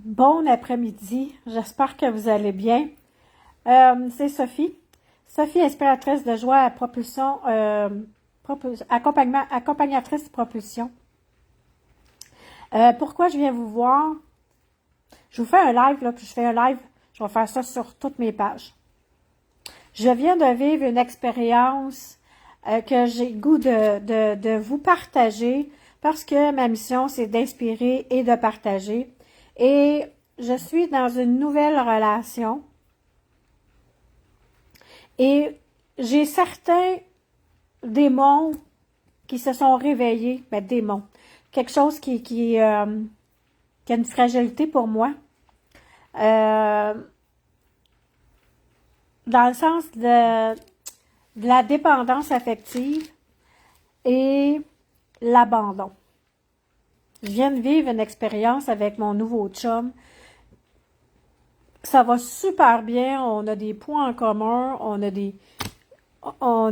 Bon après-midi, j'espère que vous allez bien. C'est Sophie. Sophie, inspiratrice de joie à propulsion, accompagnatrice de propulsion. Pourquoi je viens vous voir? Je vous fais un live, là, puis je fais un live, je vais faire ça sur toutes mes pages. Je viens de vivre une expérience que j'ai le goût de vous partager parce que ma mission, c'est d'inspirer et de partager. Et je suis dans une nouvelle relation et j'ai certains démons qui se sont réveillés, démons, quelque chose qui a une fragilité pour moi, dans le sens de la dépendance affective et l'abandon. Je viens de vivre une expérience avec mon nouveau chum. Ça va super bien, on a des points en commun, on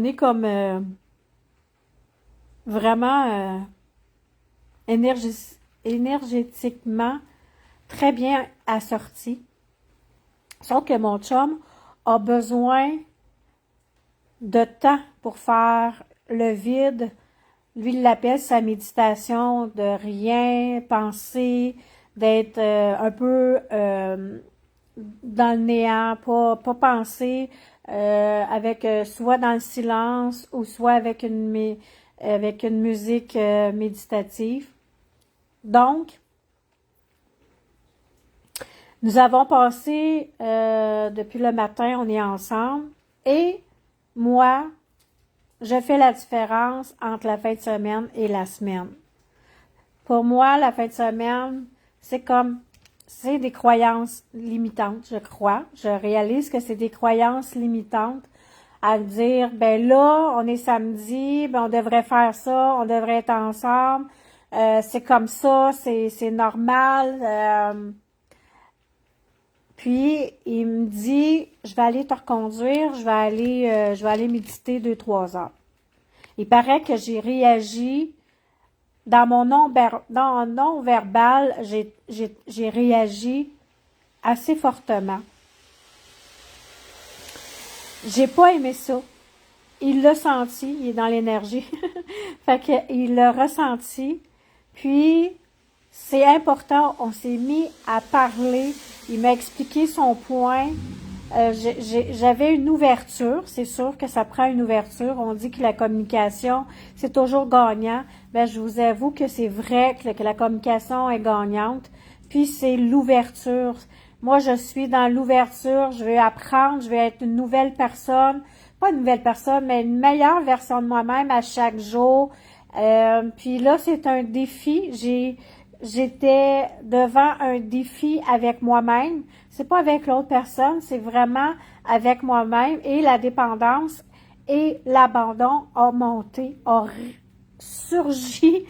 est comme vraiment énergétiquement très bien assortis. Sauf que mon chum a besoin de temps pour faire le vide. Lui, il l'appelle sa méditation, de rien penser, d'être un peu dans le néant, pas penser, avec soit dans le silence ou soit avec une musique méditative. Donc, nous avons passé, depuis le matin, on est ensemble, et moi, je fais la différence entre la fin de semaine et la semaine. Pour moi, la fin de semaine, c'est des croyances limitantes, je crois. Je réalise que c'est des croyances limitantes à dire, ben là, on est samedi, ben on devrait faire ça, on devrait être ensemble, c'est comme ça, c'est normal. Puis, il me dit, je vais aller te reconduire, je vais aller méditer 2-3 heures. Il paraît que j'ai réagi dans mon non-verbal, j'ai réagi assez fortement. J'ai pas aimé ça. Il l'a senti, il est dans l'énergie. Fait que il l'a ressenti. Puis, c'est important, on s'est mis à parler. Il m'a expliqué son point. J'avais une ouverture, c'est sûr que ça prend une ouverture. On dit que la communication, c'est toujours gagnant. Ben, je vous avoue que c'est vrai que la communication est gagnante. Puis c'est l'ouverture. Moi, je suis dans l'ouverture. Je vais apprendre, je vais être une nouvelle personne. Pas une nouvelle personne, mais une meilleure version de moi-même à chaque jour. Puis là, c'est un défi. J'étais devant un défi avec moi-même. C'est pas avec l'autre personne, c'est vraiment avec moi-même. Et la dépendance et l'abandon ont monté, ont surgi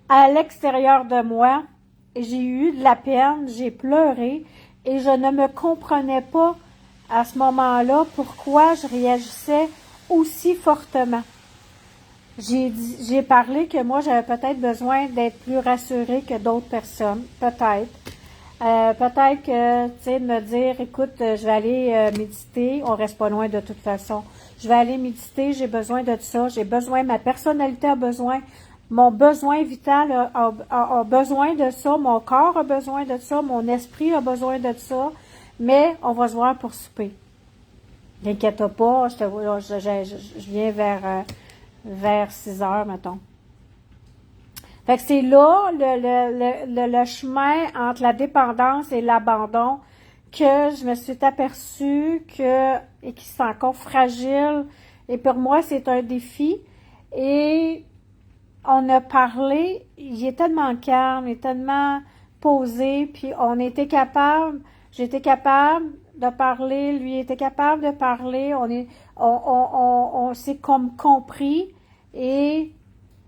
à l'extérieur de moi. J'ai eu de la peine, j'ai pleuré et je ne me comprenais pas à ce moment-là pourquoi je réagissais aussi fortement. J'ai parlé que moi, j'avais peut-être besoin d'être plus rassurée que d'autres personnes, peut-être. Peut-être que, tu sais, de me dire, écoute, je vais aller méditer, on reste pas loin de toute façon. Je vais aller méditer, j'ai besoin de ça, j'ai besoin, ma personnalité a besoin, mon besoin vital a besoin de ça, mon corps a besoin de ça, mon esprit a besoin de ça, mais on va se voir pour souper. T'inquiète pas, je viens vers 6 heures, mettons. Fait que c'est là le chemin entre la dépendance et l'abandon que je me suis aperçue et qui sont encore fragile. Et pour moi, c'est un défi. Et on a parlé, il est tellement calme, il est tellement posé, puis j'étais capable de parler, lui était capable de parler, on s'est comme compris, et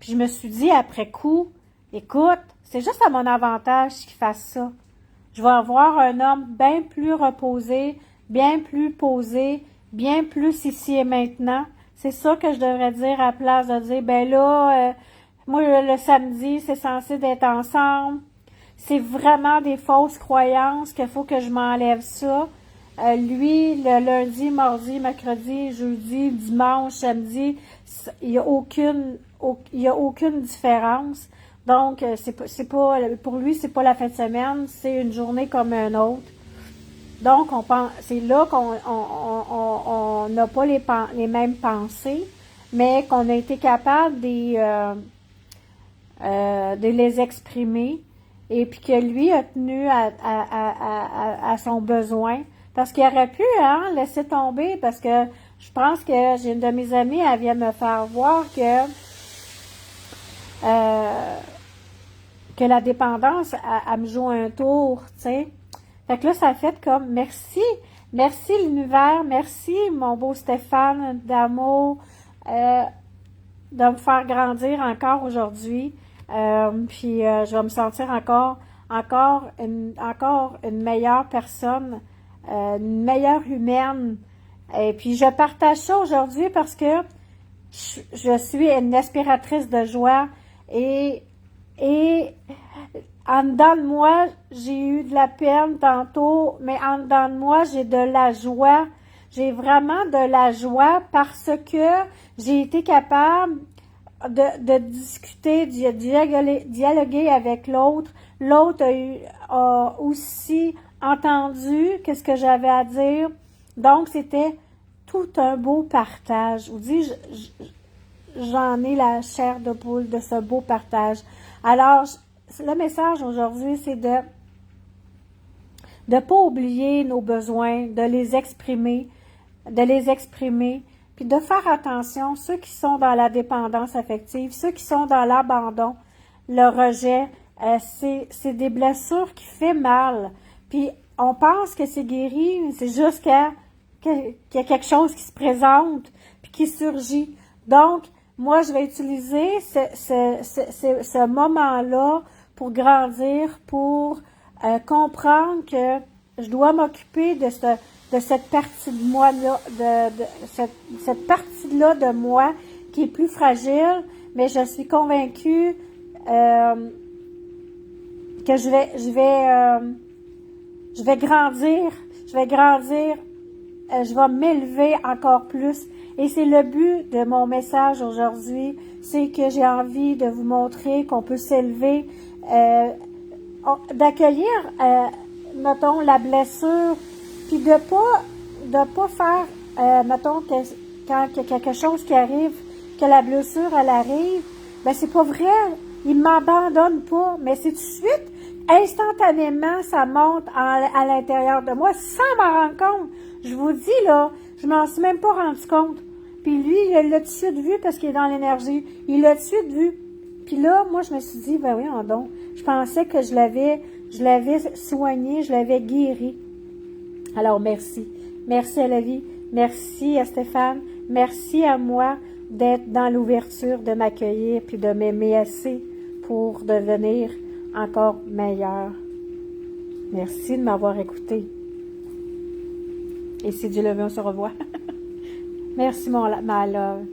puis je me suis dit après coup, écoute, c'est juste à mon avantage qu'il fasse ça. Je vais avoir un homme bien plus reposé, bien plus posé, bien plus ici et maintenant. C'est ça que je devrais dire à la place de dire, ben là, moi, le samedi, c'est censé d'être ensemble. c'est vraiment des fausses croyances qu'il faut que je m'enlève ça. Lui, le lundi, mardi, mercredi, jeudi, dimanche, samedi, il n'y a aucune différence. Donc, c'est pas, pour lui, c'est pas la fin de semaine, c'est une journée comme une autre. Donc, c'est là qu'on n'a pas les mêmes pensées, mais qu'on a été capable de les exprimer, et puis que lui a tenu à son besoin. Parce qu'il aurait pu laisser tomber, parce que je pense que j'ai une de mes amies, elle vient me faire voir que la dépendance, elle me joue un tour, tu sais. Fait que là, ça a fait comme, merci l'univers, merci mon beau Stéphane d'amour, de me faire grandir encore aujourd'hui. Puis je vais me sentir encore une meilleure personne, une meilleure humaine. Et puis je partage ça aujourd'hui parce que je suis une aspiratrice de joie, et en dedans de moi, j'ai eu de la peine tantôt, mais en dedans de moi, j'ai de la joie. J'ai vraiment de la joie parce que j'ai été capable de discuter, de dialoguer avec l'autre. L'autre a aussi entendu qu'est-ce que j'avais à dire. Donc, c'était tout un beau partage. Je vous dis, j'en ai la chair de poule de ce beau partage. Alors, le message aujourd'hui, c'est de ne pas oublier nos besoins, de les exprimer, puis de faire attention, ceux qui sont dans la dépendance affective, ceux qui sont dans l'abandon, le rejet, c'est des blessures qui font mal. Puis on pense que c'est guéri, mais c'est juste qu'il y a quelque chose qui se présente, puis qui surgit. Donc, moi, je vais utiliser ce moment-là pour grandir, pour comprendre que je dois m'occuper de cette partie de moi-là, cette partie-là de moi qui est plus fragile, mais je suis convaincue que je vais grandir, je vais m'élever encore plus. Et c'est le but de mon message aujourd'hui, c'est que j'ai envie de vous montrer qu'on peut s'élever, d'accueillir, mettons, la blessure, puis de pas faire, mettons, quand il y a quelque chose qui arrive, que la blessure, elle arrive, ben c'est pas vrai, il m'abandonne pas, mais c'est tout de suite, instantanément, ça monte à l'intérieur de moi, sans m'en rendre compte. Je vous dis, là, je m'en suis même pas rendu compte. Puis lui, il l'a tout de suite vu parce qu'il est dans l'énergie. Il l'a tout de suite vu. Puis là, moi, je me suis dit, ben oui, donc, je pensais que je l'avais soigné, je l'avais guéri. Alors, merci. Merci à la vie. Merci à Stéphane. Merci à moi d'être dans l'ouverture, de m'accueillir, puis de m'aimer assez pour devenir encore meilleur. Merci de m'avoir écouté. Et si Dieu le veut, on se revoit. Merci, ma love.